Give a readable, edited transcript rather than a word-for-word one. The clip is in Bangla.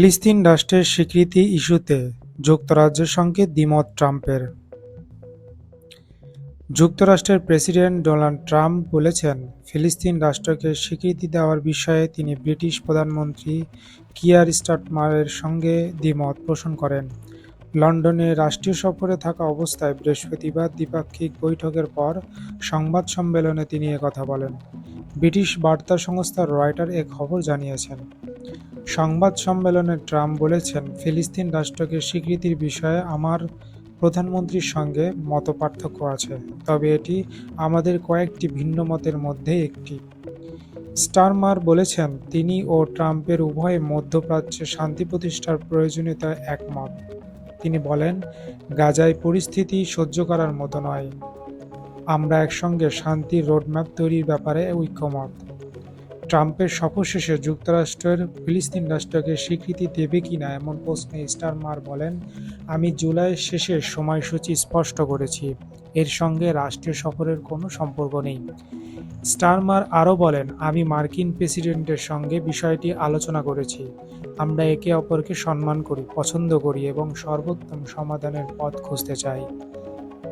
ফিলিস্তিন রাষ্ট্রের স্বীকৃতি ইস্যুতে যুক্তরাজ্যের সঙ্গে দ্বিমত ট্রাম্পের। যুক্তরাষ্ট্রের প্রেসিডেন্ট ডোনাল্ড ট্রাম্প বলেছেন, ফিলিস্তিন রাষ্ট্রকে স্বীকৃতি দেওয়ার বিষয়ে তিনি ব্রিটিশ প্রধানমন্ত্রী কিয়ার স্টারমারের সঙ্গে দ্বিমত পোষণ করেন। লন্ডনে রাষ্ট্রীয় সফরে থাকা অবস্থায় বৃহস্পতিবার দ্বিপাক্ষিক বৈঠকের পর সংবাদ সম্মেলনে তিনি একথা বলেন। ব্রিটিশ বার্তা সংস্থা রয়টার এ খবর জানিয়েছেন। সংবাদ সম্মেলনে ট্রাম্প বলেছেন, ফিলিস্তিন রাষ্ট্রকে স্বীকৃতির বিষয়ে আমার প্রধানমন্ত্রীর সঙ্গে মতপার্থক্য আছে, তবে এটি আমাদের কয়েকটি ভিন্ন মতের মধ্যে একটি। স্টারমার বলেছেন, তিনি ও ট্রাম্পের উভয়ে মধ্যপ্রাচ্যে শান্তি প্রতিষ্ঠার প্রয়োজনীয়তায় একমত। তিনি বলেন, গাজায় পরিস্থিতি সহ্য করার মতো নয়। আমরা একসঙ্গে শান্তির রোডম্যাপ তৈরির ব্যাপারে ঐকমত। ট্রাম্পের সফর শেষে যুক্তরাষ্ট্রের ফিলিস্তিন রাষ্ট্রকে স্বীকৃতি দেবে কিনা এমন প্রশ্নে স্টারমার বলেন, আমি জুলাইয়ের শেষে সময়সূচি স্পষ্ট করেছি। এর সঙ্গে রাষ্ট্রীয় সফরের কোনো সম্পর্ক নেই। স্টারমার আরও বলেন, আমি মার্কিন প্রেসিডেন্টের সঙ্গে বিষয়টি আলোচনা করেছি। আমরা একে অপরকে সম্মান করি, পছন্দ করি এবং সর্বোত্তম সমাধানের পথ খুঁজতে চাই।